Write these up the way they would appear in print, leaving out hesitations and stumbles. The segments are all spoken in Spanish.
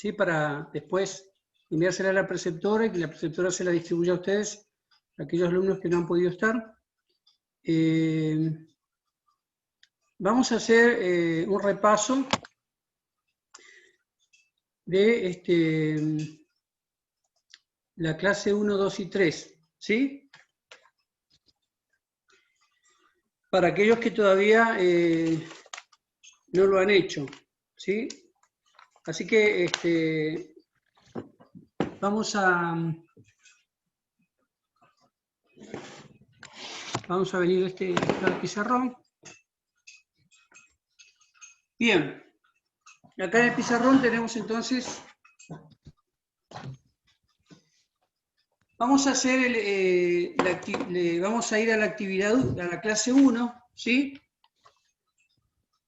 ¿sí? Para después enviársela a la preceptora y que la preceptora se la distribuya a ustedes, a aquellos alumnos que no han podido estar. Vamos a hacer un repaso de la clase 1, 2 y 3, ¿sí? Para aquellos que todavía no lo han hecho, ¿sí? Así que vamos a venir al pizarrón. Bien, acá en el pizarrón tenemos entonces, vamos a hacer vamos a ir a la actividad, a la clase 1, ¿sí?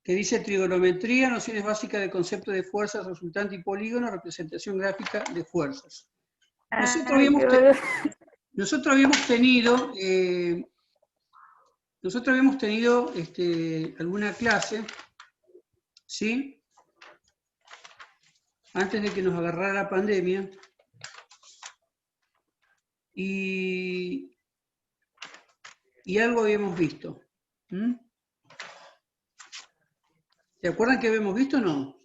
Que dice trigonometría, nociones básicas del concepto de fuerzas, resultante y polígono, representación gráfica de fuerzas. Nosotros habíamos tenido alguna clase, ¿sí? Antes de que nos agarrara la pandemia, y algo habíamos visto. ¿Se acuerdan que habíamos visto o no?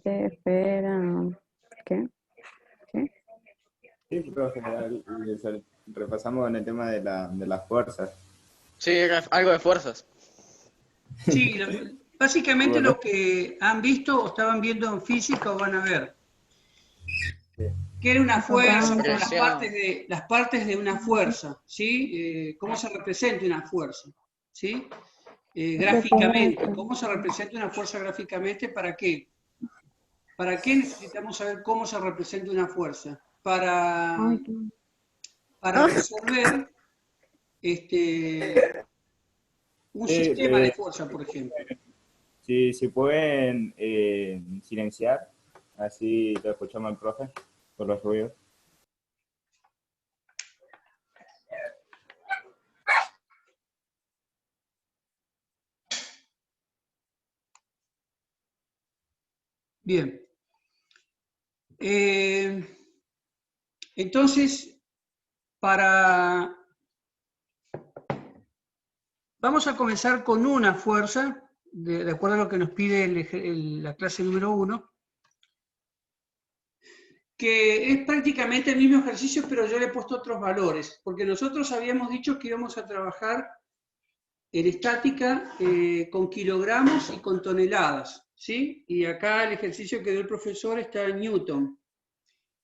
¿Qué espera? ¿Qué? Sí, profe, repasamos en el tema de las fuerzas. Sí, algo de fuerzas. Sí, básicamente lo que han visto o estaban viendo en física o van a ver. ¿Qué era una fuerza? Bueno, las partes de una fuerza, ¿sí? ¿Cómo se representa una fuerza? ¿Sí? Gráficamente. ¿Cómo se representa una fuerza gráficamente? ¿Para qué? ¿Para qué necesitamos saber cómo se representa una fuerza? Para resolver un sistema de fuerza, por ejemplo. Si pueden silenciar, así lo escuchamos al profe, por los ruidos. Bien. Entonces, vamos a comenzar con una fuerza, de acuerdo a lo que nos pide la clase número 1, que es prácticamente el mismo ejercicio, pero yo le he puesto otros valores, porque nosotros habíamos dicho que íbamos a trabajar en estática con kilogramos y con toneladas, ¿sí? Y acá el ejercicio que dio el profesor está en Newton.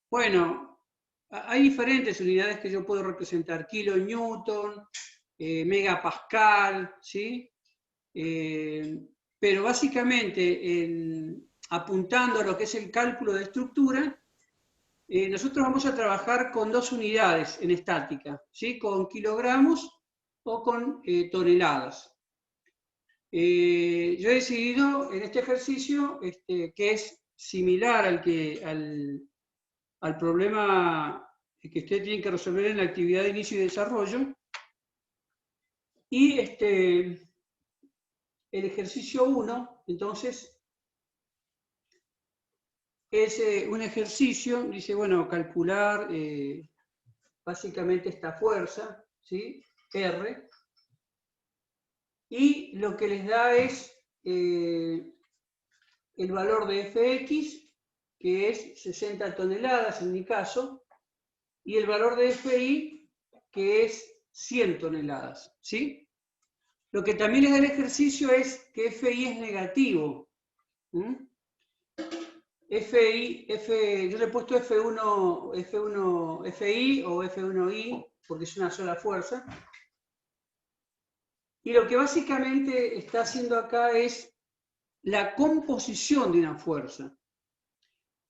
Bueno, hay diferentes unidades que yo puedo representar, kilonewton, megapascal, ¿sí? Pero básicamente, apuntando a lo que es el cálculo de estructura, nosotros vamos a trabajar con dos unidades en estática, ¿sí? Con kilogramos o con toneladas. Yo he decidido en este ejercicio, que es similar al problema que ustedes tienen que resolver en la actividad de inicio y desarrollo, y el ejercicio 1, entonces, es un ejercicio, dice, bueno, calcular básicamente esta fuerza, ¿sí? R, y lo que les da es el valor de Fx, que es 60 toneladas en mi caso, y el valor de Fi, que es 100 toneladas, ¿sí? Lo que también les da el ejercicio es que Fi es negativo. Yo le he puesto F1, Fi o F1i, porque es una sola fuerza. Y lo que básicamente está haciendo acá es la composición de una fuerza.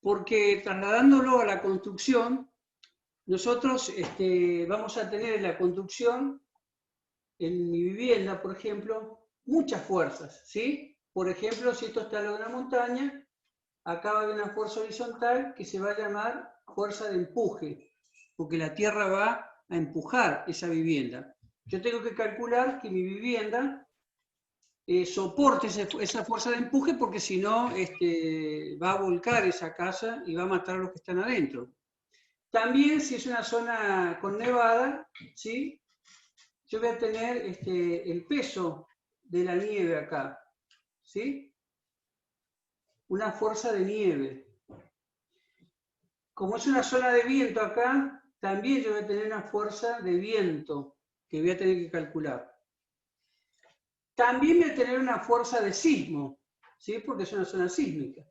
Porque trasladándolo a la construcción, nosotros vamos a tener en la construcción, en mi vivienda, por ejemplo, muchas fuerzas, ¿sí? Por ejemplo, si esto está en una montaña, acá va a haber una fuerza horizontal que se va a llamar fuerza de empuje, porque la tierra va a empujar esa vivienda. yo tengo que calcular que mi vivienda soporte esa fuerza de empuje, porque si no va a volcar esa casa y va a matar a los que están adentro. También si es una zona con nevada, ¿sí? Yo voy a tener el peso de la nieve acá, ¿sí? Una fuerza de nieve. Como es una zona de viento acá, también yo voy a tener una fuerza de viento que voy a tener que calcular. También voy a tener una fuerza de sismo, ¿sí? Porque es una zona sísmica.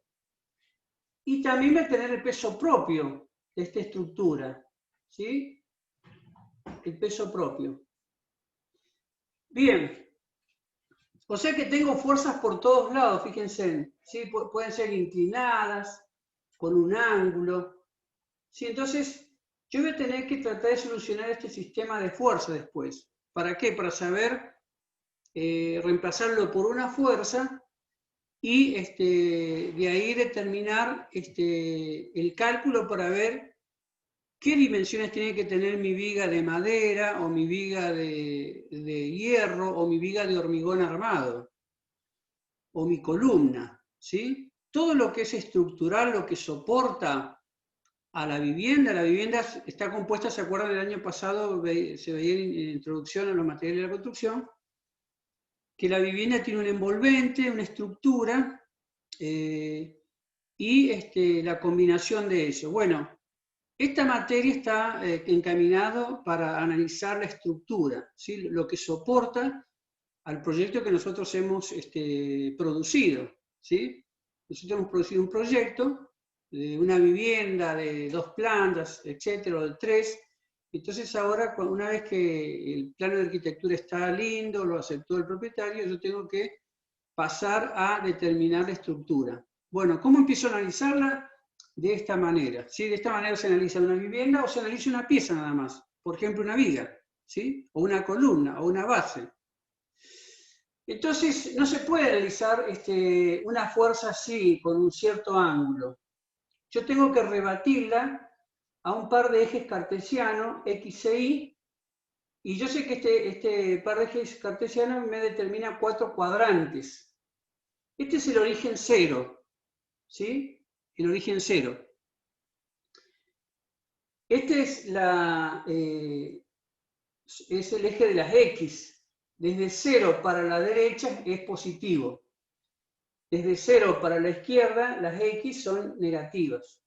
Y también voy a tener el peso propio de esta estructura, ¿sí? El peso propio. Bien. O sea que tengo fuerzas por todos lados, fíjense. ¿Sí? Pueden ser inclinadas, con un ángulo. ¿Sí? Entonces, yo voy a tener que tratar de solucionar este sistema de fuerza después. ¿Para qué? Para saber reemplazarlo por una fuerza y de ahí determinar el cálculo para ver qué dimensiones tiene que tener mi viga de madera, o mi viga de hierro, o mi viga de hormigón armado, o mi columna, ¿sí? Todo lo que es estructural, lo que soporta a la vivienda está compuesta, ¿se acuerdan? El año pasado se veía en introducción a los materiales de la construcción, que la vivienda tiene un envolvente, una estructura, y la combinación de eso. Bueno, esta materia está encaminado para analizar la estructura, ¿sí? Lo que soporta al proyecto que nosotros hemos producido, ¿sí? Nosotros hemos producido un proyecto de una vivienda de 2 plantas, etcétera, o de 3. Entonces ahora, una vez que el plano de arquitectura está lindo, lo aceptó el propietario, yo tengo que pasar a determinar la estructura. Bueno, ¿cómo empiezo a analizarla? De esta manera, ¿sí? De esta manera se analiza una vivienda o se analiza una pieza nada más, por ejemplo una viga, ¿sí? O una columna o una base. Entonces no se puede analizar una fuerza así, con un cierto ángulo. Yo tengo que rebatirla a un par de ejes cartesianos, X e Y, y yo sé que este par de ejes cartesianos me determina 4 cuadrantes. Este es el origen cero, ¿sí? El origen cero. Este es el eje de las X. Desde 0 para la derecha es positivo. Desde 0 para la izquierda, las X son negativas.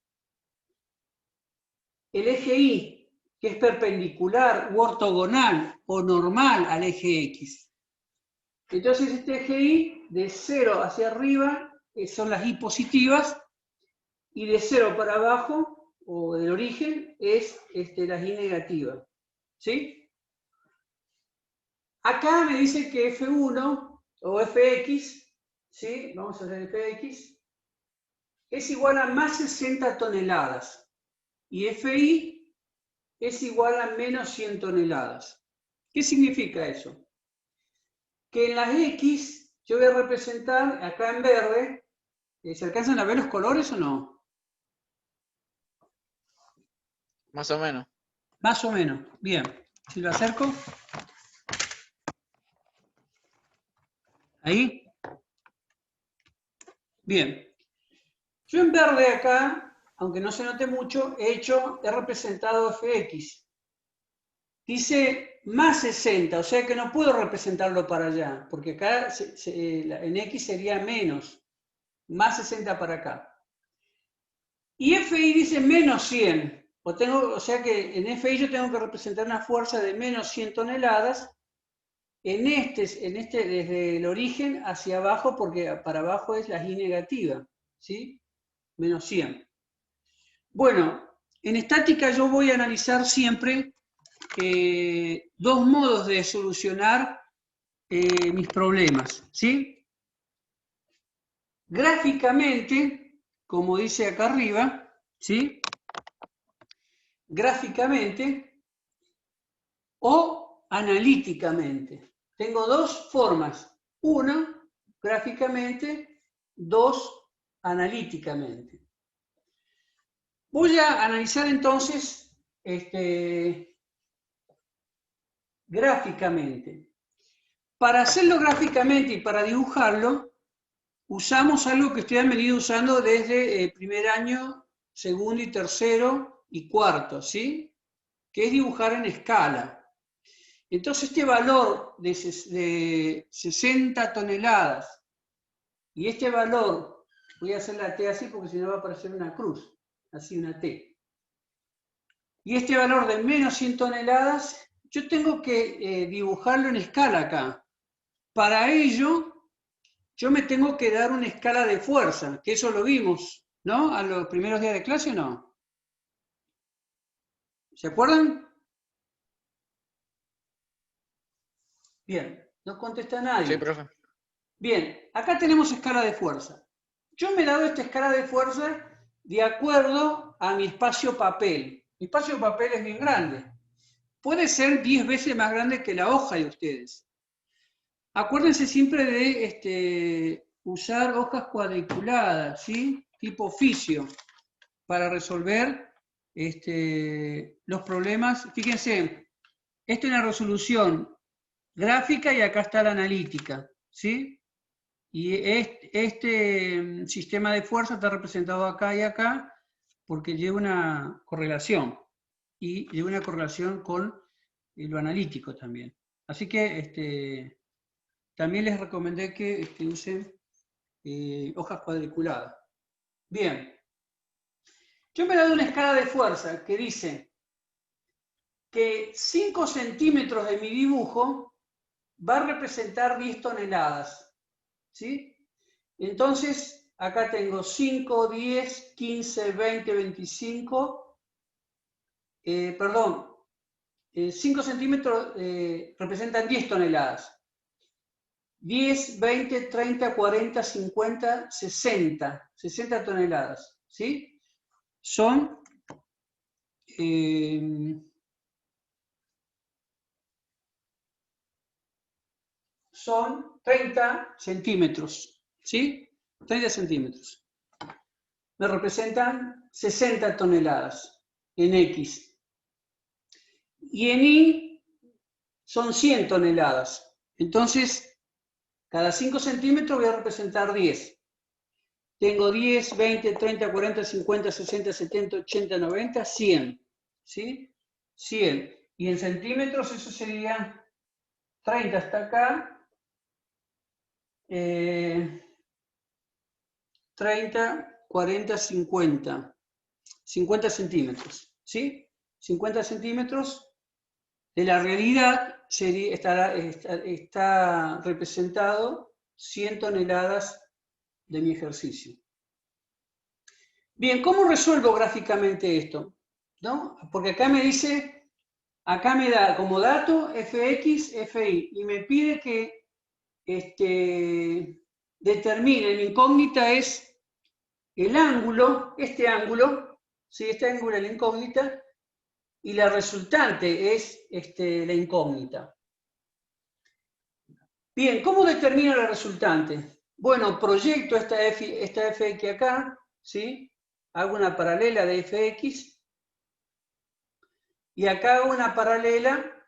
El eje Y, que es perpendicular u ortogonal o normal al eje X. Entonces este eje Y, de 0 hacia arriba, son las Y positivas, y de 0 para abajo, o del origen, es las Y negativas. ¿Sí? Acá me dice que F1 o Fx, ¿sí? Vamos a hacer Fx, es igual a más 60 toneladas. Y Fi es igual a menos 100 toneladas. ¿Qué significa eso? Que en las X yo voy a representar, acá en verde, ¿se alcanzan a ver los colores o no? Más o menos. Más o menos. Bien. Si lo acerco. ¿Ahí? Bien. Yo en verde acá, aunque no se note mucho, he representado Fx. Dice más 60, o sea que no puedo representarlo para allá, porque acá en X sería menos, más 60 para acá. Y Fi dice menos 100, o sea que en Fi yo tengo que representar una fuerza de menos 100 toneladas, desde el origen hacia abajo, porque para abajo es la Y negativa, ¿sí? Menos 100. Bueno, en estática yo voy a analizar siempre 2 modos de solucionar mis problemas, ¿sí? Gráficamente, como dice acá arriba, ¿sí? Gráficamente o analíticamente. Tengo 2 formas. Una, gráficamente, 2, analíticamente. Voy a analizar entonces gráficamente. Para hacerlo gráficamente y para dibujarlo, usamos algo que ustedes han venido usando desde primer año, segundo y tercero y cuarto, ¿sí? Que es dibujar en escala. Entonces este valor de 60 toneladas y este valor, voy a hacer la T así porque si no va a aparecer una cruz, así una T. Y este valor de menos 100 toneladas, yo tengo que dibujarlo en escala acá. Para ello, yo me tengo que dar una escala de fuerza, que eso lo vimos, ¿no? A los primeros días de clase, ¿o no? ¿Se acuerdan? Bien, no contesta nadie. Sí, profe. Bien, acá tenemos escala de fuerza. Yo me he dado esta escala de fuerza de acuerdo a mi espacio papel. Mi espacio papel es bien grande. Puede ser 10 veces más grande que la hoja de ustedes. Acuérdense siempre de usar hojas cuadriculadas, ¿sí? Tipo oficio, para resolver los problemas. Fíjense, esta es una resolución gráfica y acá está la analítica, ¿sí? Y este sistema de fuerza está representado acá y acá porque lleva una correlación y lleva una correlación con lo analítico también. Así que también les recomendé que usen hojas cuadriculadas. Bien. Yo me he dado una escala de fuerza que dice que 5 centímetros de mi dibujo va a representar 10 toneladas. ¿Sí? Entonces, acá tengo 5, 10, 15, 20, 25, 5 centímetros representan 10 toneladas. 10, 20, 30, 40, 50, 60 toneladas, ¿sí? Son 30 centímetros, ¿sí? 30 centímetros. Me representan 60 toneladas en X. Y en Y son 100 toneladas. Entonces, cada 5 centímetros voy a representar 10. Tengo 10, 20, 30, 40, 50, 60, 70, 80, 90, 100. ¿Sí? 100. Y en centímetros eso sería 30 hasta acá. 30, 40, 50. 50 centímetros. ¿Sí? 50 centímetros de la realidad está representado 100 toneladas de mi ejercicio. Bien, ¿cómo resuelvo gráficamente esto? ¿No? Porque acá me dice, acá me da como dato fx, fi, y me pide que determine, mi incógnita es el ángulo, este ángulo, ¿sí? Este ángulo es la incógnita, y la resultante es la incógnita. Bien, ¿cómo determino la resultante? Bueno, proyecto esta fx acá, ¿sí? Hago una paralela de fx, y acá hago una paralela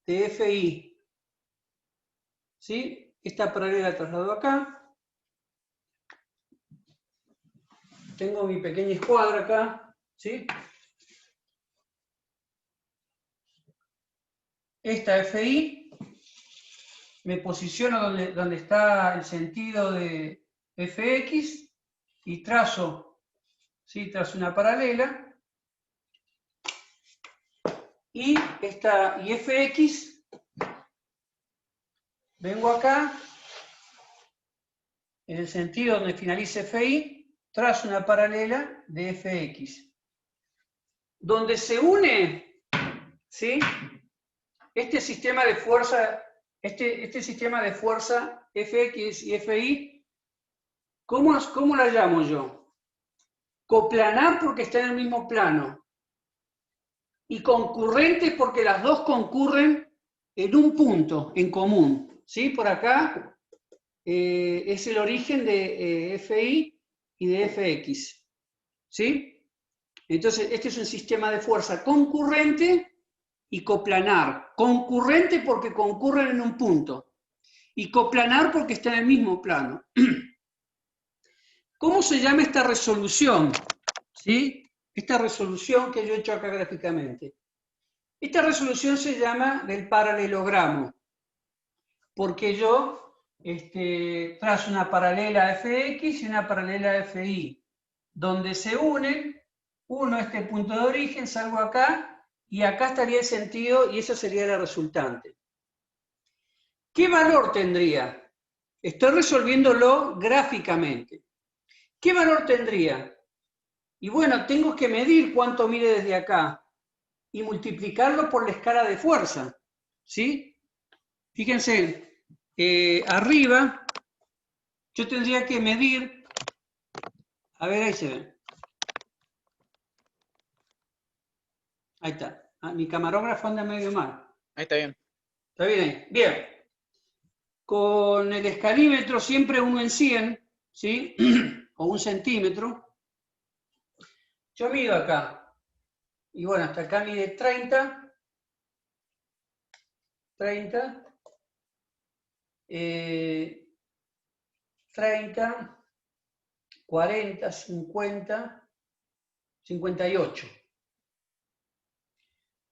de fi. ¿Sí? Esta paralela la traslado acá. Tengo mi pequeña escuadra acá, ¿sí? Esta FI, me posiciono donde está el sentido de FX y trazo, ¿sí? Trazo una paralela. Y FX, vengo acá, en el sentido donde finalice FI, trazo una paralela de FX. Donde se une, ¿sí? Este sistema de fuerza, este sistema de fuerza Fx y Fi, ¿cómo la llamo yo? Coplanar porque está en el mismo plano. Y concurrentes porque las dos concurren en un punto en común. ¿Sí? Por acá es el origen de Fi y de Fx. ¿Sí? Entonces, este es un sistema de fuerza concurrente y coplanar. Concurrente porque concurren en un punto. Y coplanar porque está en el mismo plano. ¿Cómo se llama esta resolución? ¿Sí? Esta resolución que yo he hecho acá gráficamente. Esta resolución se llama del paralelogramo. Porque yo trazo una paralela fx y una paralela fi, donde se unen, uno este punto de origen, salgo acá, y acá estaría el sentido, y esa sería la resultante. ¿Qué valor tendría? Estoy resolviéndolo gráficamente. ¿Qué valor tendría? Y bueno, tengo que medir cuánto mide desde acá, y multiplicarlo por la escala de fuerza, ¿sí? Fíjense, arriba, yo tendría que medir, a ver, ahí se ve. Ahí está. Ah, mi camarógrafo anda medio mal. Ahí está bien. ¿Está bien ahí? Bien. Con el escalímetro siempre 1 en 100, ¿sí? O 1 centímetro. Yo mido acá. Y bueno, hasta acá mide 30. 30. 30. 40, 50. 58.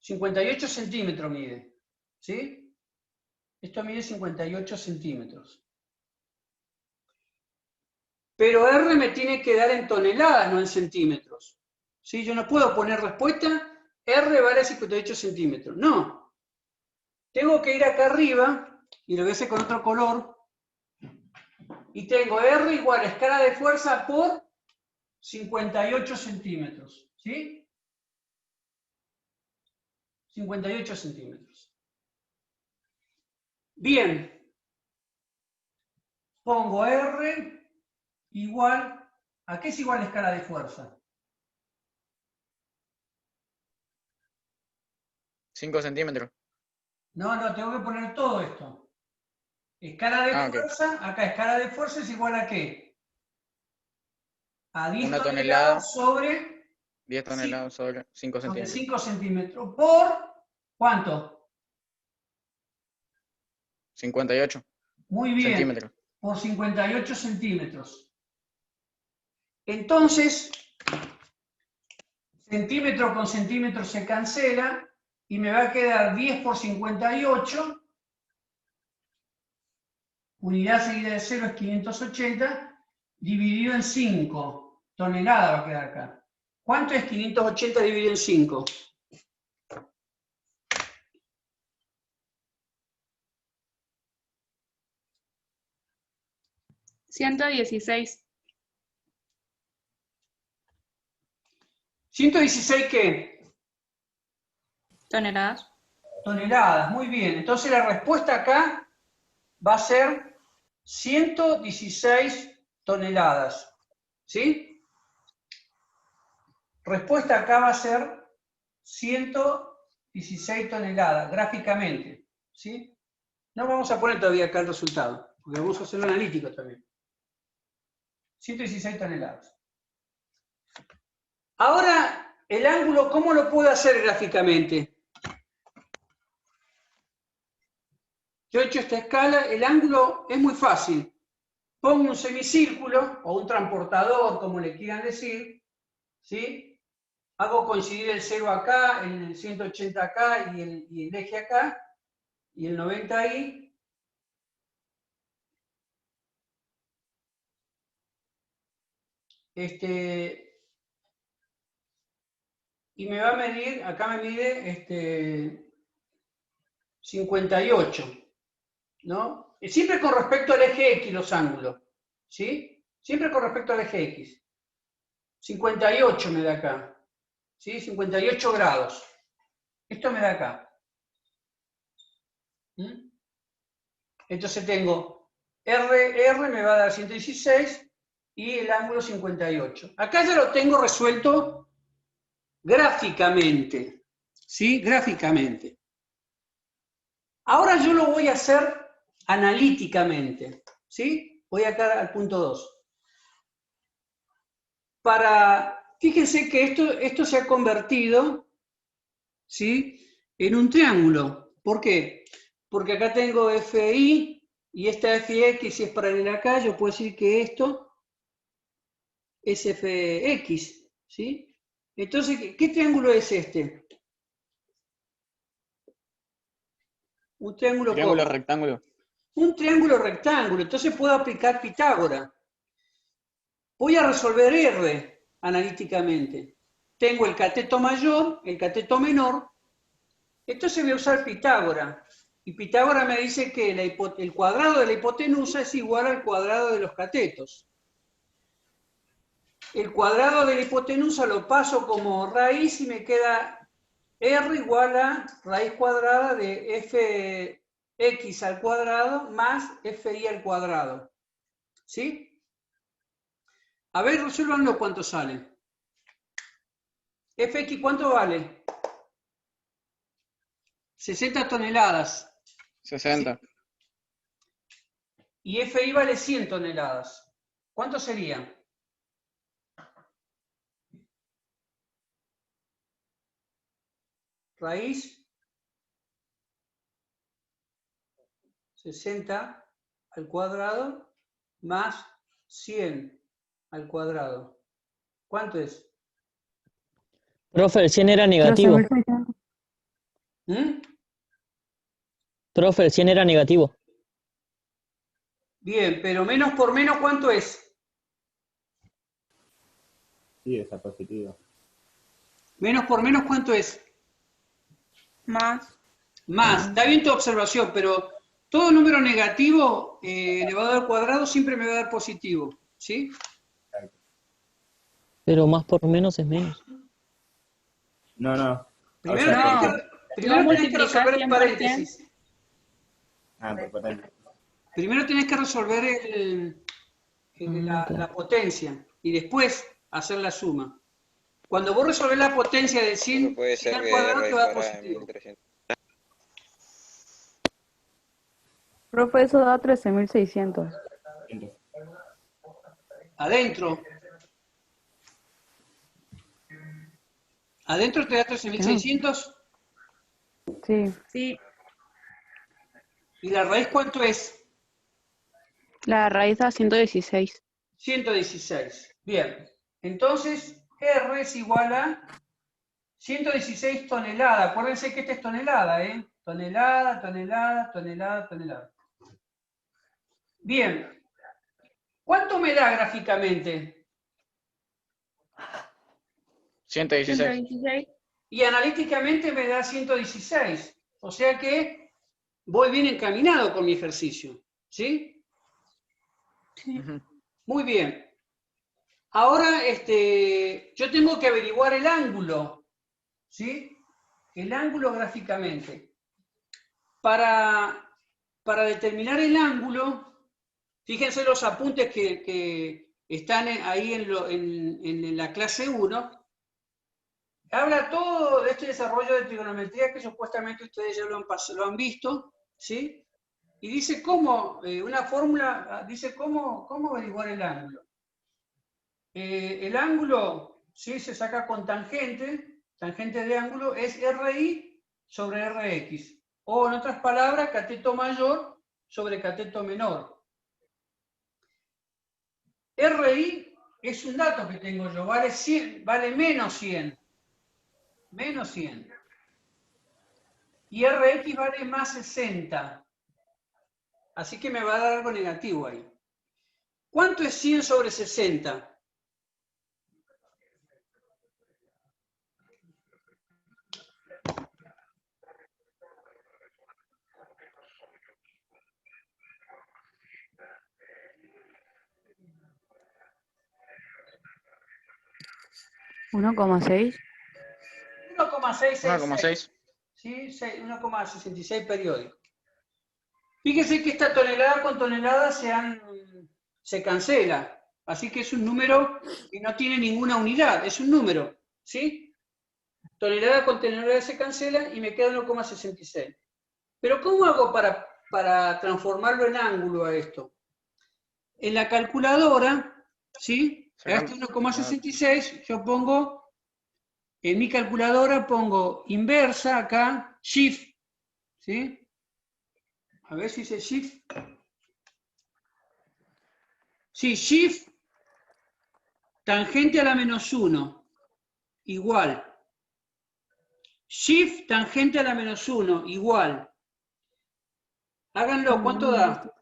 58 centímetros mide, ¿sí? Esto mide 58 centímetros. Pero R me tiene que dar en toneladas, no en centímetros. ¿Sí? Yo no puedo poner respuesta, R vale 58 centímetros. No. Tengo que ir acá arriba, y lo voy a hacer con otro color, y tengo R igual a escala de fuerza por 58 centímetros. ¿Sí? 58 centímetros. Bien. Pongo R igual, ¿a qué es igual la escala de fuerza? 5 centímetros. No, tengo que poner todo esto. Escala de fuerza, okay. Acá escala de fuerza es igual a ¿qué? A 10 Una toneladas sobre 10 toneladas sobre 5 sobre centímetros. 5 centímetros. ¿Por cuánto? 58 Muy bien. centímetros. Por 58 centímetros. Entonces, centímetro con centímetro se cancela y me va a quedar 10 por 58. Unidad seguida de 0 es 580, dividido en 5. Tonelada va a quedar acá. ¿Cuánto es 580 dividido en 5? ¿116 ¿116 qué? toneladas? Toneladas, muy bien. Entonces la respuesta acá va a ser 116 toneladas. ¿Sí? Respuesta acá va a ser 116 toneladas, gráficamente. ¿Sí? No vamos a poner todavía acá el resultado, porque vamos a hacerlo analítico también. 116 toneladas. Ahora, el ángulo, ¿cómo lo puedo hacer gráficamente? Yo he hecho esta escala, el ángulo es muy fácil. Pongo un semicírculo, o un transportador, como le quieran decir, ¿sí? Hago coincidir el 0 acá, el 180 acá, y el eje acá, y el 90 ahí. Y me va a medir, acá me mide 58, ¿no? Siempre con respecto al eje X los ángulos, ¿sí? Siempre con respecto al eje X. 58 me da acá, ¿sí? 58 grados. Esto me da acá. ¿Mm? Entonces tengo R me va a dar 116 y el ángulo 58. Acá ya lo tengo resuelto gráficamente, ¿sí? Gráficamente. Ahora yo lo voy a hacer analíticamente, ¿sí? Voy acá al punto 2. Fíjense que esto se ha convertido, ¿sí? en un triángulo. ¿Por qué? Porque acá tengo FI y esta FX, si es paralela acá, yo puedo decir que esto es FX, ¿sí? Entonces, ¿qué triángulo es este? Un triángulo Triángulo ¿cómo? rectángulo. Un triángulo rectángulo, entonces puedo aplicar Pitágoras. Voy a resolver R analíticamente. Tengo el cateto mayor, el cateto menor, entonces voy a usar Pitágoras. Y Pitágoras me dice que el cuadrado de la hipotenusa es igual al cuadrado de los catetos. El cuadrado de la hipotenusa lo paso como raíz y me queda R igual a raíz cuadrada de Fx al cuadrado más Fi al cuadrado. ¿Sí? A ver, resuélvanlo cuánto sale. Fx, ¿cuánto vale? 60 toneladas. 60. ¿Sí? Y Fi vale 100 toneladas. ¿Cuánto sería? Raíz 60 al cuadrado más 100 al cuadrado. ¿Cuánto es? Profe, el 100 era negativo. 12.600. ¿Mm? Profe, el 100 era negativo. Bien, pero menos por menos, ¿cuánto es? Sí, esa positiva. Menos por menos, ¿cuánto es? Más. Más. Está bien tu observación, pero todo número negativo elevado al cuadrado siempre me va a dar positivo. ¿Sí? Pero más por menos es menos. No, no. Primero, O sea, No. primero tenés que multiplicás resolver el 100 por 100. paréntesis. por ejemplo. Primero tenés que resolver la potencia y después hacer la suma. Cuando vos resolvés la potencia de 100, Puede 100 ser al que cuadrado te raíz va a dar cuadrada de positivo. 1300. Profe, eso da 13.600. Adentro. ¿Adentro te da 13.600? Sí. Sí. ¿Y la raíz cuánto es? La raíz da 116. 116. Bien. Entonces, R es igual a 116 toneladas. Acuérdense que esta es tonelada, ¿eh? Tonelada, tonelada, tonelada, tonelada. Bien. ¿Cuánto me da gráficamente? 116. 116. Y analíticamente me da 116. O sea que voy bien encaminado con mi ejercicio. ¿Sí? Sí. Ujú. Muy bien. Ahora yo tengo que averiguar el ángulo. ¿Sí? El ángulo gráficamente. Para determinar el ángulo, fíjense los apuntes que están ahí en la clase 1. Habla todo de este desarrollo de trigonometría que supuestamente ustedes ya lo han visto, ¿sí? Y dice cómo, una fórmula, dice cómo averiguar el ángulo. El ángulo, ¿sí? Se saca con tangente de ángulo, es RI sobre RX. O en otras palabras, cateto mayor sobre cateto menor. RI es un dato que tengo yo, vale 100, vale menos 100. Menos 100. Y RX vale más 60. Así que me va a dar algo negativo ahí. ¿Cuánto es 100 sobre 60? ¿1,6? 1,666. 1,6. ¿Sí? 1,66 periódico. Fíjense que esta tonelada con tonelada se cancela. Así que es un número que no tiene ninguna unidad. Es un número. ¿Sí? Tonelada con tonelada se cancela y me queda 1,66. Pero ¿cómo hago para transformarlo en ángulo a esto? En la calculadora, ¿sí? A este 1,66 yo pongo En mi calculadora pongo inversa acá, shift, ¿sí? A ver si dice shift. Sí, shift, tangente a la -1, igual. Shift, tangente a la -1, igual. Háganlo, ¿cuánto da?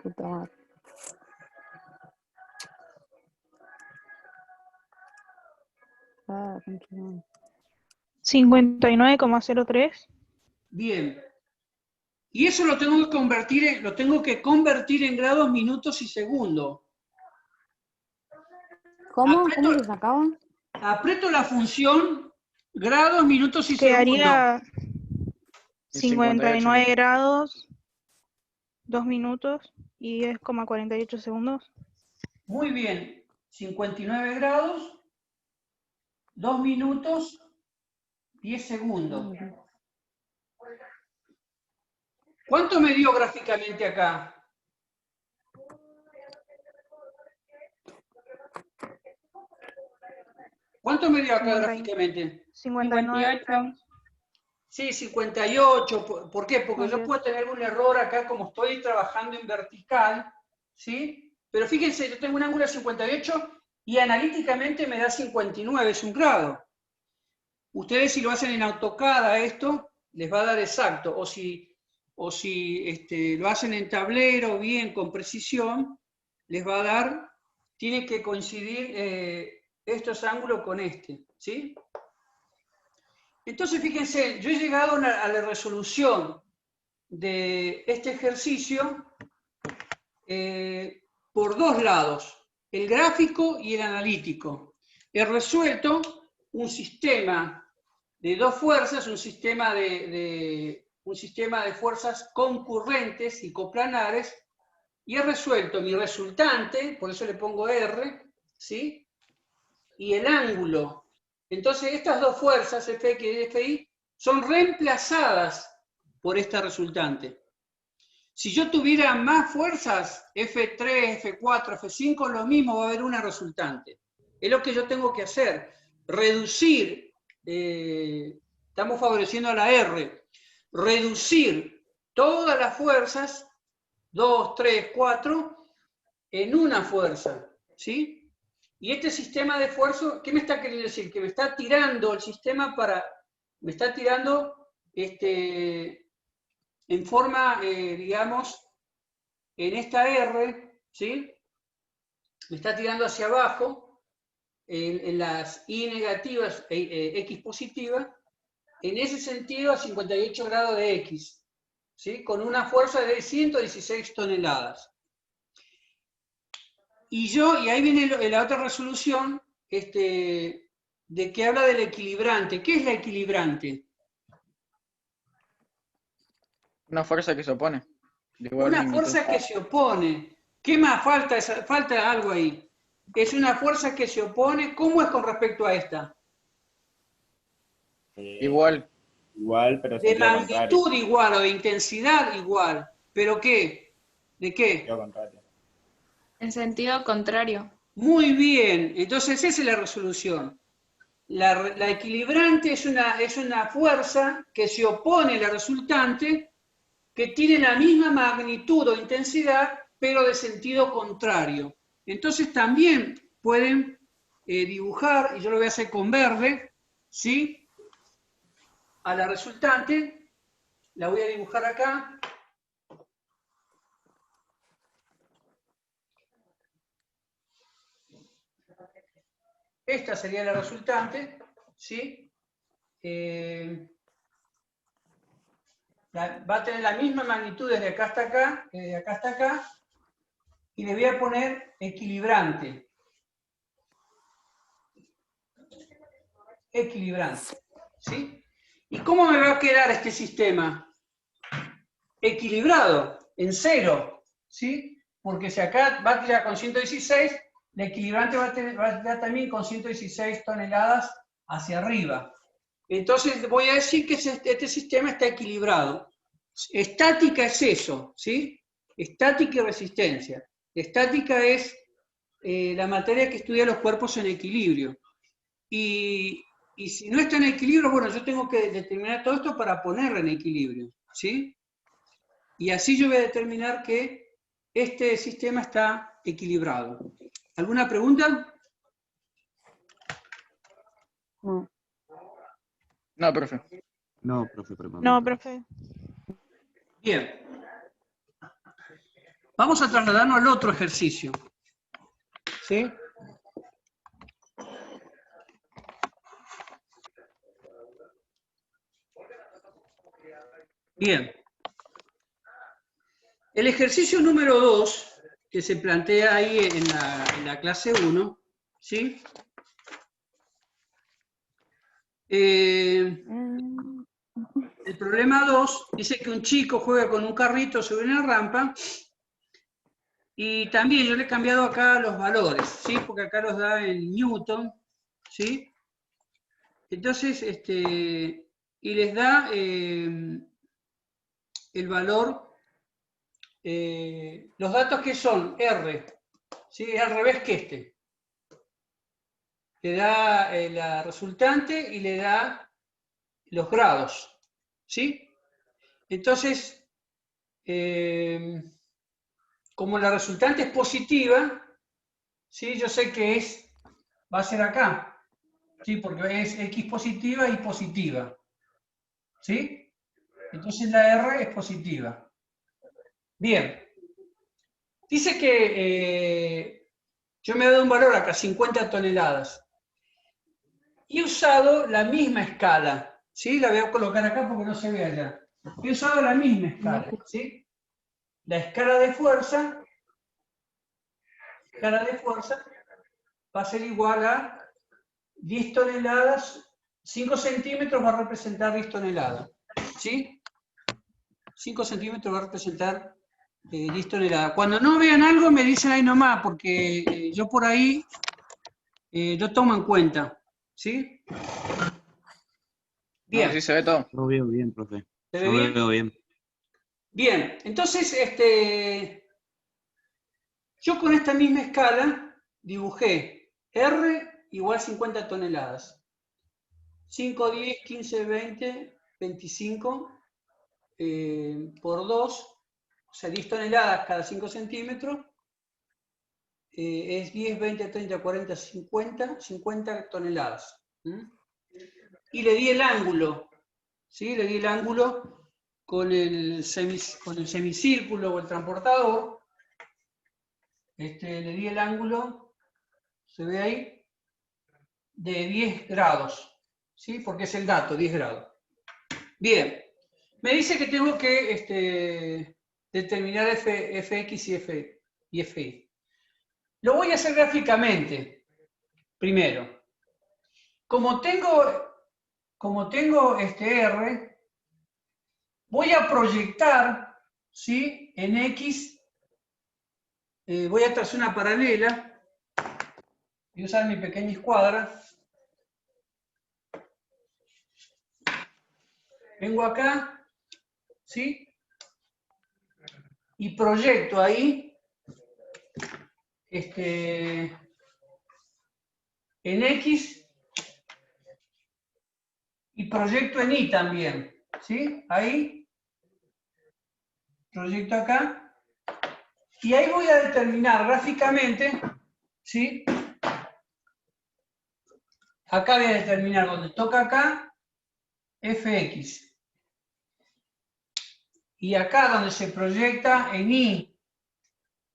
Puta madre. Ah, tranquilo. 59,03. Bien. Y eso lo tengo que convertir en grados, minutos y segundos. ¿Cómo? Aprieto- ¿Cómo se sacaba? Aprieto la función grados, minutos y segundos. Quedaría 59 59 grados, 2 minutos y 10,48 segundos. Muy bien. 59 grados, 2 minutos, 10 segundos. ¿Cuánto me dio gráficamente acá? ¿Cuánto me dio acá 50. gráficamente? 59. Sí, 58. ¿Por qué? Porque yo 58. puedo tener un error acá, como estoy trabajando en vertical, ¿sí? Pero fíjense, yo tengo un ángulo de 58 y analíticamente me da 59, es un grado. Ustedes si lo hacen en AutoCAD a esto, les va a dar exacto. O si lo hacen en tablero, bien, con precisión, les va a dar, tiene que coincidir estos ángulos con este, ¿sí? Entonces, fíjense, yo he llegado a la resolución de este ejercicio por dos lados, el gráfico y el analítico. He resuelto un sistema de dos fuerzas, un sistema de fuerzas concurrentes y coplanares, y he resuelto mi resultante, por eso le pongo R, ¿sí? Y el ángulo. Entonces, estas dos fuerzas, Fx y Fi, son reemplazadas por esta resultante. Si yo tuviera más fuerzas, F3, F4, F5, lo mismo, va a haber una resultante. Es lo que yo tengo que hacer. Reducir, estamos favoreciendo a la R, reducir todas las fuerzas, 2, 3, 4, en una fuerza, ¿sí? Y este sistema de esfuerzo, ¿qué me está queriendo decir? Que me está tirando el sistema me está tirando en forma, digamos, en esta R, ¿sí? Me está tirando hacia abajo, en las Y negativas, X positiva, en ese sentido a 58 grados de X, ¿sí? Con una fuerza de 116 toneladas. Y ahí viene la otra resolución, de que habla del equilibrante. ¿Qué es la equilibrante? Una fuerza que se opone. De igual Una magnitud. fuerza que se opone. ¿Qué más falta? Falta algo ahí. Es una fuerza que se opone. ¿Cómo es con respecto a esta? Igual. Igual, pero De sentido contrario. magnitud igual o de intensidad igual. ¿Pero qué? ¿De qué? Sentido contrario. En sentido contrario. Muy bien. Entonces esa es la resolución. La equilibrante es una fuerza que se opone a la resultante, que tiene la misma magnitud o intensidad, pero de sentido contrario. Entonces también pueden dibujar, y yo lo voy a hacer con verde, ¿sí? A la resultante, la voy a dibujar acá. Esta sería la resultante, ¿sí? Va a tener la misma magnitud desde acá hasta acá, desde acá hasta acá, y le voy a poner equilibrante. Equilibrante, ¿sí? ¿Y cómo me va a quedar este sistema? Equilibrado, en 0, ¿sí? Porque si acá va a tirar con 116, la equilibrante va a tirar también con 116 toneladas hacia arriba. Entonces voy a decir que este sistema está equilibrado. Estática es eso, ¿sí? Estática y resistencia. Estática es la materia que estudia los cuerpos en equilibrio. Y si no está en equilibrio, bueno, yo tengo que determinar todo esto para ponerlo en equilibrio, ¿sí? Y así yo voy a determinar que este sistema está equilibrado. ¿Alguna pregunta? No. No, profe. No, profe, por el No, momento. profe. Bien. Vamos a trasladarnos al otro ejercicio. ¿Sí? Bien. El ejercicio número 2, que se plantea ahí en la clase 1, ¿sí? El problema 2 dice que un chico juega con un carrito sobre una rampa y también yo le he cambiado acá los valores, ¿sí? Porque acá los da en Newton, ¿sí? Entonces, y les da el valor, los datos que son R, ¿sí? Es al revés que este. Le da la resultante y le da los grados, ¿sí? Entonces, como la resultante es positiva, ¿sí? Yo sé que va a ser acá, ¿sí? Porque es X positiva y positiva, ¿sí? Entonces la R es positiva. Bien. Dice que yo me he dado un valor acá, 50 toneladas. Y he usado la misma escala, ¿sí? La voy a colocar acá porque no se ve allá. He usado la misma escala, ¿sí? La escala de fuerza va a ser igual a 10 toneladas, 5 centímetros va a representar 10 toneladas, ¿sí? 5 centímetros va a representar 10 toneladas. Cuando no vean algo me dicen ahí nomás, porque yo por ahí lo tomo en cuenta, ¿sí? Bien. No, sí se ve todo. Lo veo bien, profe. ¿Se ve Lo bien? veo bien. Bien, entonces, yo con esta misma escala dibujé R igual 50 toneladas. 5, 10, 15, 20, 25 por 2, o sea, 10 toneladas cada 5 centímetros, es 10, 20, 30, 40, 50 toneladas. Y le di el ángulo, ¿sí? Le di el ángulo con el semicírculo o el transportador. Le di el ángulo, se ve ahí, de 10 grados, ¿sí? Porque es el dato, 10 grados. Bien, me dice que tengo que determinar fx y fi. Lo voy a hacer gráficamente, primero. Como tengo R, voy a proyectar, ¿sí? En X, voy a trazar una paralela. Voy a usar mi pequeña escuadra. Vengo acá, ¿sí? Y proyecto ahí en X y proyecto en Y también, ¿sí? Ahí, proyecto acá. Y ahí voy a determinar gráficamente, ¿sí? Acá voy a determinar donde toca acá, fx. Y acá donde se proyecta en Y,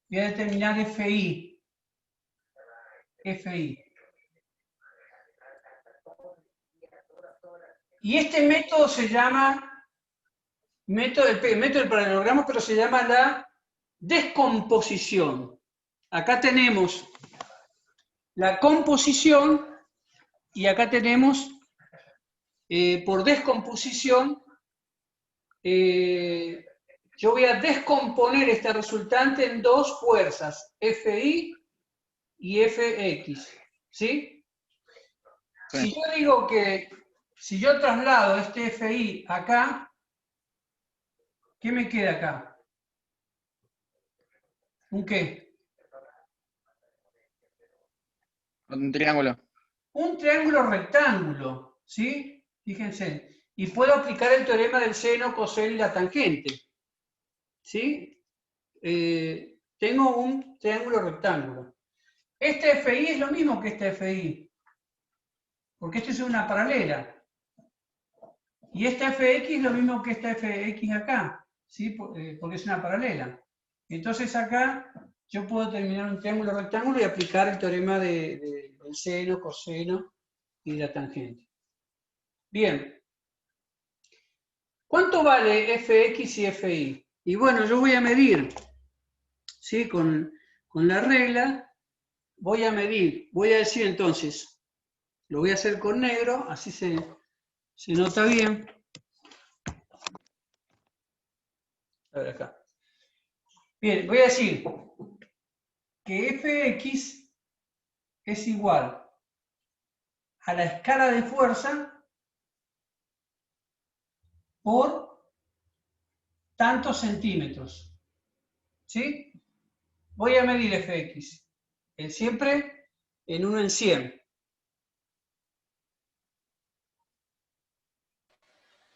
voy a determinar fi. Y este método se llama, método del paralelogramo, pero se llama la descomposición. Acá tenemos la composición y acá tenemos, por descomposición, yo voy a descomponer esta resultante en dos fuerzas, Fi y Fx, ¿sí? Si yo digo que, si yo traslado este Fi acá, ¿qué me queda acá? ¿Un qué? Un triángulo. Un triángulo rectángulo, ¿sí? Fíjense. Y puedo aplicar el teorema del seno, coseno y la tangente, ¿sí? Tengo un triángulo rectángulo. Este FI es lo mismo que este FI, porque este es una paralela. Y esta FX es lo mismo que esta FX acá, ¿sí? Porque es una paralela. Entonces acá yo puedo terminar un triángulo rectángulo y aplicar el teorema del seno, coseno y la tangente. Bien. ¿Cuánto vale FX y FI? Y bueno, yo voy a medir, ¿sí? Con la regla, voy a medir, voy a decir entonces, lo voy a hacer con negro, así se nota bien. A ver acá. Bien, voy a decir que Fx es igual a la escala de fuerza por tantos centímetros. ¿Sí? Voy a medir Fx. Siempre en 1 en 100.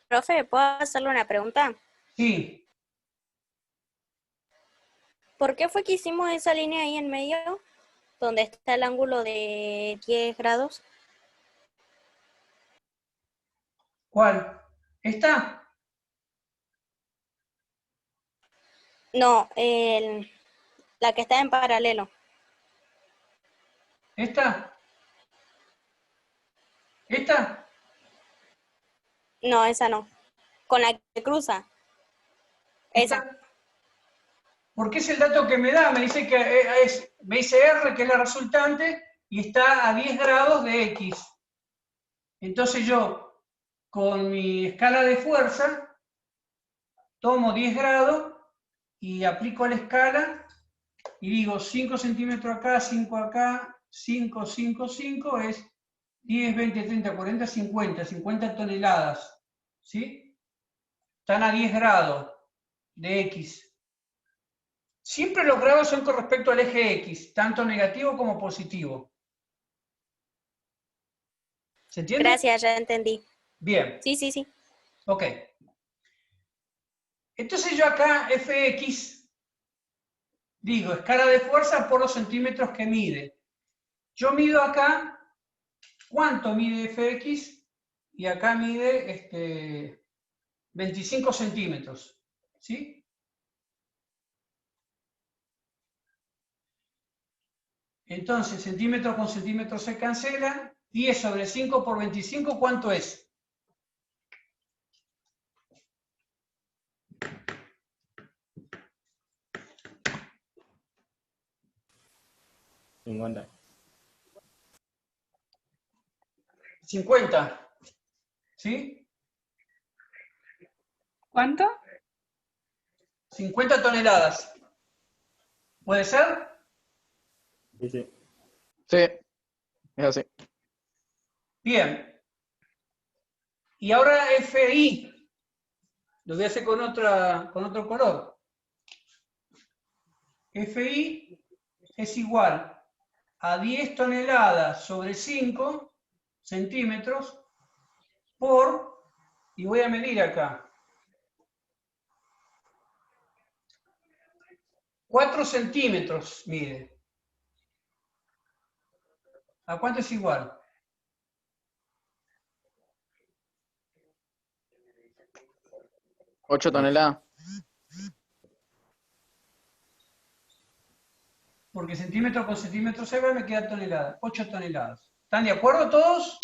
Profe, ¿puedo hacerle una pregunta? Sí. ¿Por qué fue que hicimos esa línea ahí en medio, donde está el ángulo de 10 grados? ¿Cuál? ¿Esta? No, la que está en paralelo. ¿Esta? ¿Esta? No, esa no. Con la que cruza. Esa. Porque es el dato que me da, me dice que me dice R, que es la resultante, y está a 10 grados de X. Entonces yo, con mi escala de fuerza, tomo 10 grados y aplico la escala y digo 5 centímetros acá, 5 acá, 5, 5, 5 es 10, 20, 30, 40, 50 toneladas. ¿Sí? Están a 10 grados de X. Siempre los grados son con respecto al eje X, tanto negativo como positivo. ¿Se entiende? Gracias, ya entendí. Bien. Sí, sí, sí. Ok. Entonces yo acá Fx, digo, escala de fuerza por los centímetros que mide. Yo mido acá, ¿cuánto mide Fx? Y acá mide 25 centímetros. ¿Sí? Entonces, centímetros con centímetros se cancelan. 10 sobre 5 por 25, ¿cuánto es? $50. 50. ¿Sí? ¿Cuánto? 50 toneladas. ¿Puede ser? Sí, sí. Sí, es así. Bien. Y ahora FI. Lo voy a hacer con otro color. FI es igual a 10 toneladas sobre 5 centímetros por, y voy a medir acá, 4 centímetros mide. ¿A cuánto es igual? ¿8 toneladas? Porque centímetro con centímetro se va, me queda tonelada. 8 toneladas. ¿Están de acuerdo todos?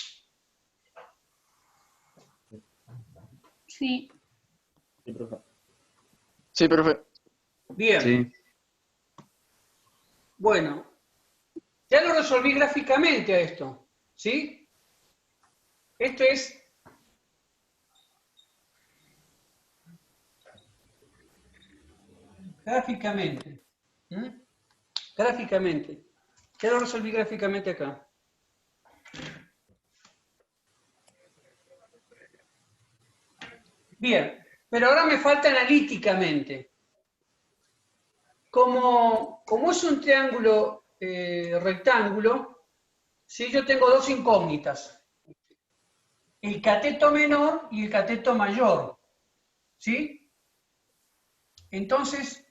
Sí. Sí, profe. Sí, profe. Bien. Sí. Bueno, ya lo resolví gráficamente a esto. ¿Sí? Esto es gráficamente. Gráficamente. Ya lo resolví gráficamente acá. Bien, pero ahora me falta analíticamente. Como es un triángulo rectángulo, ¿sí? Yo tengo dos incógnitas. El cateto menor y el cateto mayor, ¿sí? Entonces,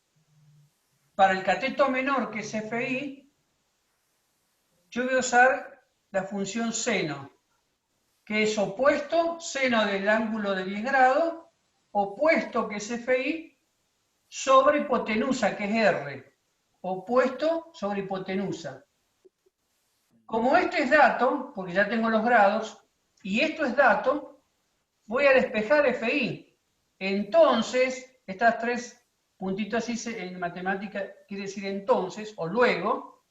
para el cateto menor, que es FI, yo voy a usar la función seno, que es opuesto, seno del ángulo de 10 grados, opuesto, que es FI, sobre hipotenusa, que es R. Opuesto sobre hipotenusa. Como este es dato, porque ya tengo los grados, y esto es dato, voy a despejar FI. Entonces, estas tres puntitos así en matemática quiere decir entonces, o luego,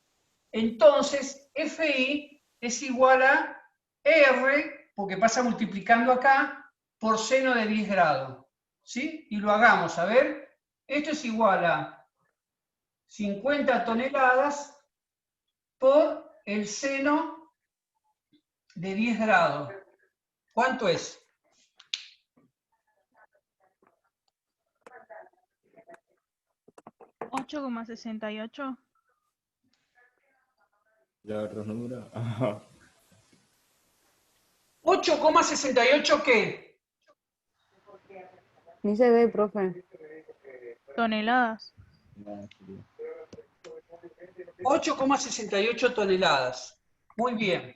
entonces FI es igual a R, porque pasa multiplicando acá, por seno de 10 grados. ¿Sí? Y lo hagamos, a ver. Esto es igual a 50 toneladas por el seno de 10 grados. ¿Cuánto es? ¿8,68? ¿Ya otros números? 8,68 ¿qué? Ni se ve, profe. Toneladas. 8,68 toneladas. Muy bien.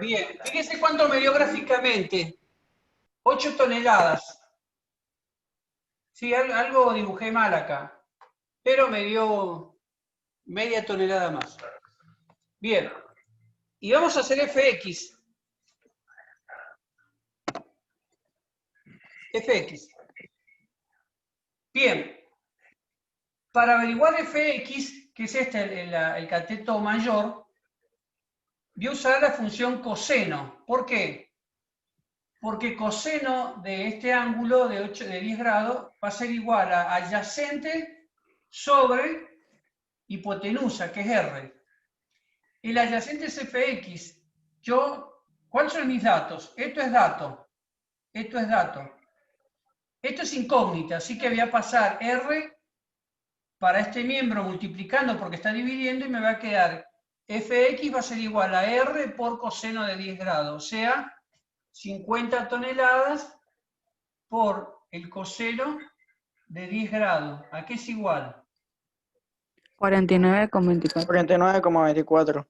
Bien, fíjense cuánto me dio gráficamente. 8 toneladas. Sí, algo dibujé mal acá, pero me dio media tonelada más. Bien, y vamos a hacer FX. FX. Bien, para averiguar FX, que es este, el cateto mayor, voy a usar la función coseno. ¿Por qué? Porque coseno de este ángulo de 10 grados va a ser igual a adyacente sobre hipotenusa, que es R. El adyacente es FX. ¿Cuáles son mis datos? Esto es dato. Esto es dato. Esto es incógnita, así que voy a pasar R para este miembro multiplicando porque está dividiendo y me va a quedar Fx va a ser igual a R por coseno de 10 grados, o sea, 50 toneladas por el coseno de 10 grados. ¿A qué es igual? 49,24. 49,24.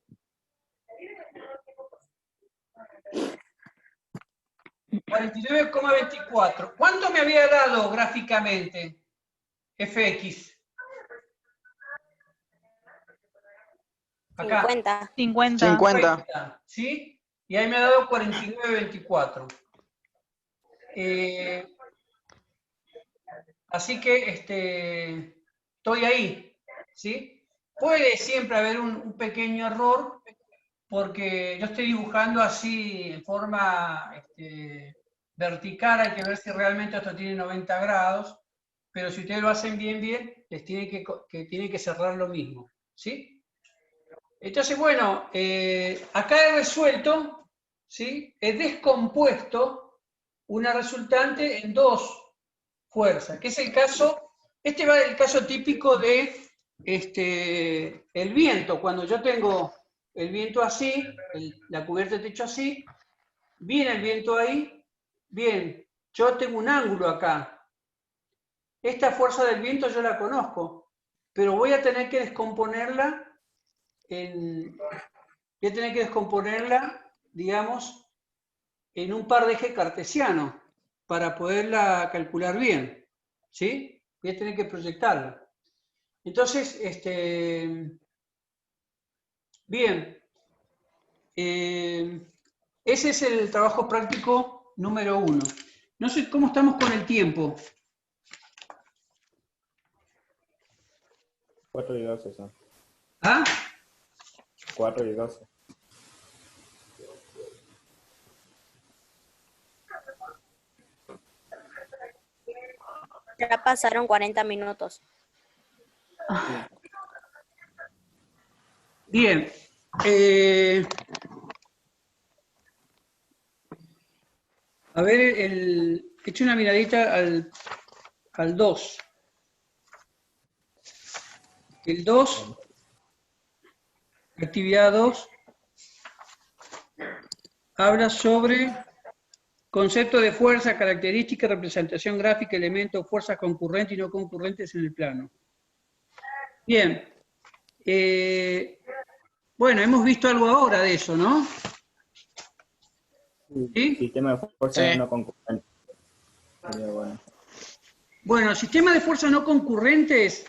49,24. ¿Cuánto me había dado gráficamente Fx? Acá. 50. 50. ¿Sí? Y ahí me ha dado 49,24. Así que estoy ahí. ¿Sí? Puede siempre haber un pequeño error porque yo estoy dibujando así en forma vertical, hay que ver si realmente esto tiene 90 grados, pero si ustedes lo hacen bien, les tiene tienen que cerrar lo mismo. ¿Sí? Entonces, bueno, acá he resuelto, ¿sí? He descompuesto una resultante en dos fuerzas, que es el caso, va el caso típico de el viento. Cuando yo tengo el viento así, la cubierta de techo así, viene el viento ahí, bien, yo tengo un ángulo acá. Esta fuerza del viento yo la conozco, pero voy a tener que descomponerla digamos, en un par de ejes cartesianos para poderla calcular bien, ¿sí? Voy a tener que proyectarla. Entonces, bien, ese es el trabajo práctico número 1. No sé cómo estamos con el tiempo. 4:12 son. ¿Ah? 4:12. Ya pasaron 40 minutos. Bien. A ver, eche una miradita al 2. El 2, actividad 2, habla sobre concepto de fuerza, característica, representación gráfica, elementos, fuerzas concurrentes y no concurrentes en el plano. Bien. Bueno, hemos visto algo ahora de eso, ¿no? ¿Sí? Sistema de fuerza Sí. no concurrente. Sería bueno. Bueno, sistema de fuerzas no concurrentes.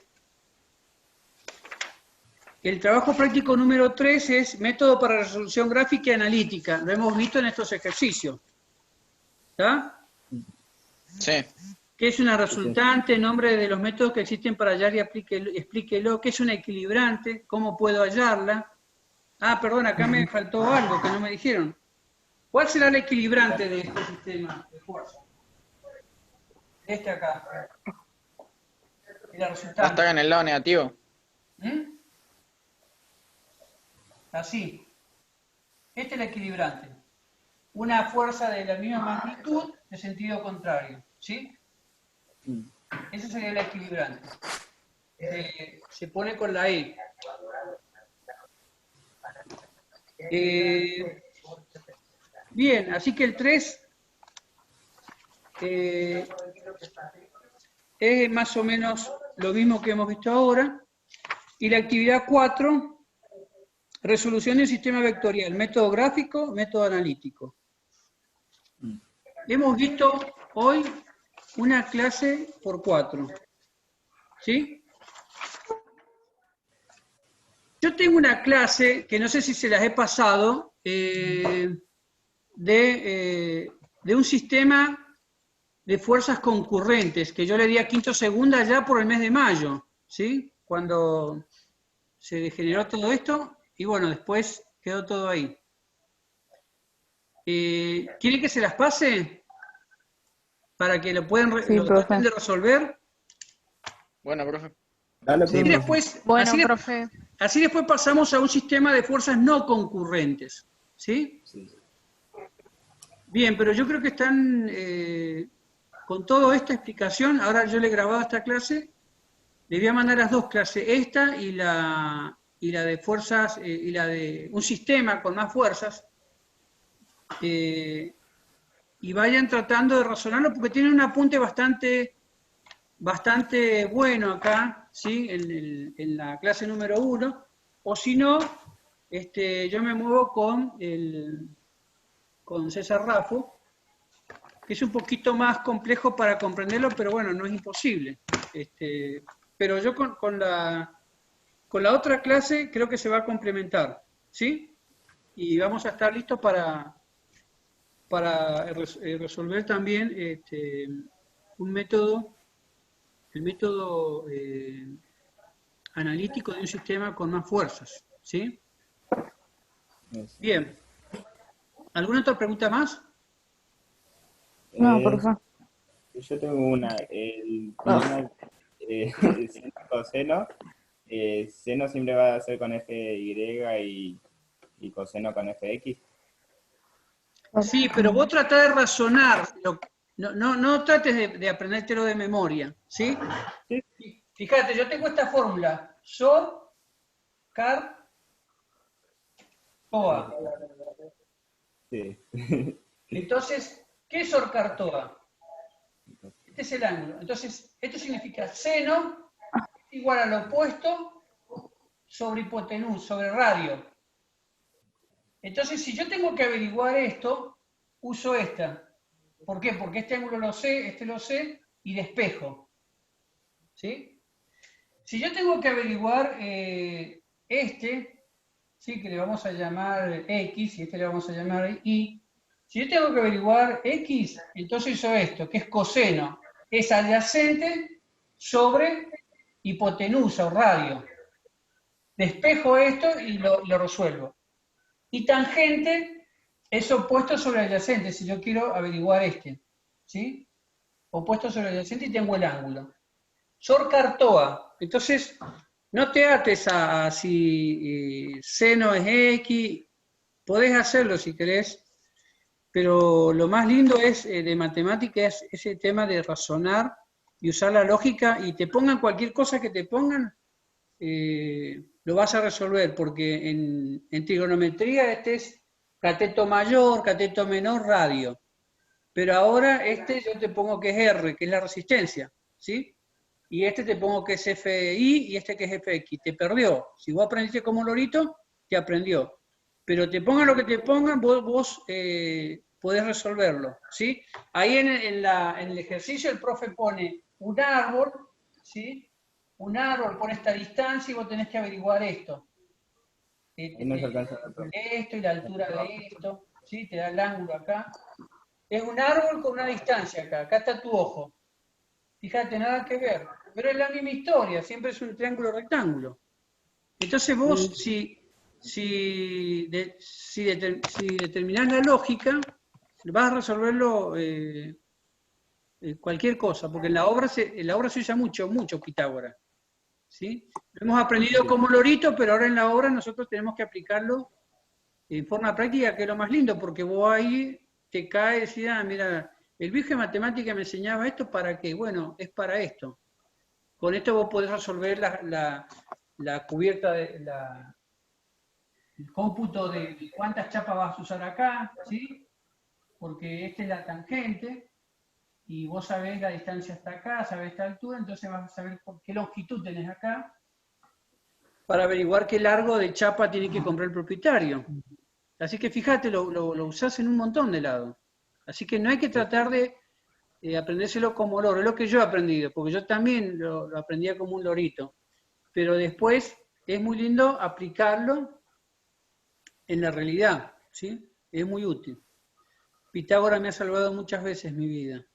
El trabajo práctico número 3 es método para resolución gráfica y analítica. Lo hemos visto en estos ejercicios. ¿Está? Sí. ¿Qué es una resultante? Nombre de los métodos que existen para hallar y explíquelo. ¿Qué es una equilibrante? ¿Cómo puedo hallarla? Ah, perdón, acá me faltó algo que no me dijeron. ¿Cuál será el equilibrante de este sistema de fuerza? Este acá. Y la Va a resultante. estar en el lado negativo. ¿Mm? Así. Este es el equilibrante. Una fuerza de la misma magnitud de sentido contrario. ¿Sí? Ese sería el equilibrante. Se pone con la E. Bien, así que el 3 es más o menos lo mismo que hemos visto ahora. Y la actividad 4, resolución de un sistema vectorial, método gráfico, método analítico. Hemos visto hoy una clase por 4. ¿Sí? Yo tengo una clase, que no sé si se las he pasado, de un sistema de fuerzas concurrentes, que yo le di a quinto segunda ya por el mes de mayo, ¿sí? Cuando se generó todo esto, y bueno, después quedó todo ahí. ¿Quieren que se las pase? Para que lo puedan Sí, lo profe. traten de resolver. Bueno, profe. Dale, Así profe. después, Bueno, así, profe. así después pasamos a un sistema de fuerzas no concurrentes. ¿Sí? Sí. Bien, pero yo creo que están con toda esta explicación. Ahora yo le he grabado esta clase. Le voy a mandar las dos clases, esta y la de fuerzas, y la de un sistema con más fuerzas. Y vayan tratando de razonarlo porque tiene un apunte bastante bueno acá, ¿sí? En la clase número 1. O si no, yo me muevo con César Raffo, que es un poquito más complejo para comprenderlo, pero bueno, no es imposible. Pero yo con la otra clase creo que se va a complementar, ¿sí? Y vamos a estar listos para resolver también un método, el método analítico de un sistema con más fuerzas, ¿sí? Eso. Bien. ¿Alguna otra pregunta más? No, Eh, profe. Yo tengo una. El problema, el seno y coseno. Seno siempre va a ser con FY y coseno con FX. Sí, pero vos tratás de razonar, no trates de aprendértelo de memoria, ¿sí? Fíjate, yo tengo esta fórmula, SOR, CAR, TOA. Sí. Entonces, ¿qué es SOR, CAR, TOA? Este es el ángulo. Entonces, esto significa seno igual al opuesto sobre hipotenusa, sobre radio. Entonces, si yo tengo que averiguar esto, uso esta. ¿Por qué? Porque este ángulo lo sé, este lo sé, y despejo. ¿Sí? Si yo tengo que averiguar ¿sí? Que le vamos a llamar X, y este le vamos a llamar Y. Si yo tengo que averiguar X, entonces uso esto, que es coseno. Es adyacente sobre hipotenusa o radio. Despejo esto y lo resuelvo. Y tangente es opuesto sobre adyacente, si yo quiero averiguar ¿sí? Opuesto sobre adyacente y tengo el ángulo. SOR, CAR, TOA. Entonces, no te ates a si seno es X, podés hacerlo si querés, pero lo más lindo es de matemática es ese tema de razonar y usar la lógica, y te pongan cualquier cosa que te pongan, lo vas a resolver, porque en trigonometría este es cateto mayor, cateto menor, radio. Pero ahora yo te pongo que es R, que es la resistencia, ¿sí? Y este te pongo que es FI y este que es FX. Te perdió. Si vos aprendiste como lorito, te aprendió. Pero te pongan lo que te pongan, vos podés resolverlo, ¿sí? Ahí en el ejercicio el profe pone un árbol, ¿sí? Un árbol pone esta distancia y vos tenés que averiguar esto. No se alcanza a ver. Esto y la altura de esto, ¿sí? Te da el ángulo acá. Es un árbol con una distancia acá. Acá está tu ojo. Fíjate, nada que ver. Pero es la misma historia, siempre es un triángulo rectángulo. Entonces vos, si determinás la lógica, vas a resolverlo cualquier cosa, porque en la obra se usa mucho Pitágoras. ¿Sí? Lo hemos aprendido como lorito, pero ahora en la obra nosotros tenemos que aplicarlo en forma práctica, que es lo más lindo, porque vos ahí te cae y decís, mira, el viejo de matemática me enseñaba esto, ¿para qué? Bueno, es para esto. Con esto vos podés resolver la cubierta, el cómputo de cuántas chapas vas a usar acá, ¿sí? Porque esta es la tangente, y vos sabés la distancia hasta acá, sabés esta altura, entonces vas a saber qué longitud tenés acá, para averiguar qué largo de chapa tiene que comprar el propietario. Así que fíjate, lo usás en un montón de lados. Así que no hay que tratar de aprendérselo como loro, es lo que yo he aprendido, porque yo también lo aprendía como un lorito. Pero después es muy lindo aplicarlo en la realidad, ¿sí? Es muy útil. Pitágoras me ha salvado muchas veces mi vida.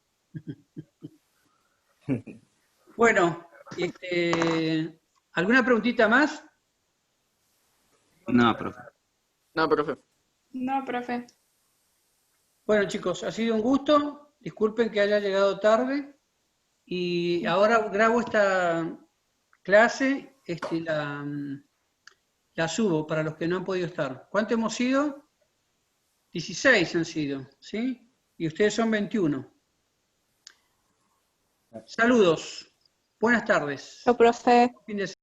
Bueno, ¿alguna preguntita más? No, profe. No, profe. No, profe. Bueno, chicos, ha sido un gusto. Disculpen que haya llegado tarde. Y ahora grabo esta clase, la subo para los que no han podido estar. ¿Cuántos hemos sido? 16 han sido, ¿sí? Y ustedes son 21. Saludos. Buenas tardes. Profe. Fin de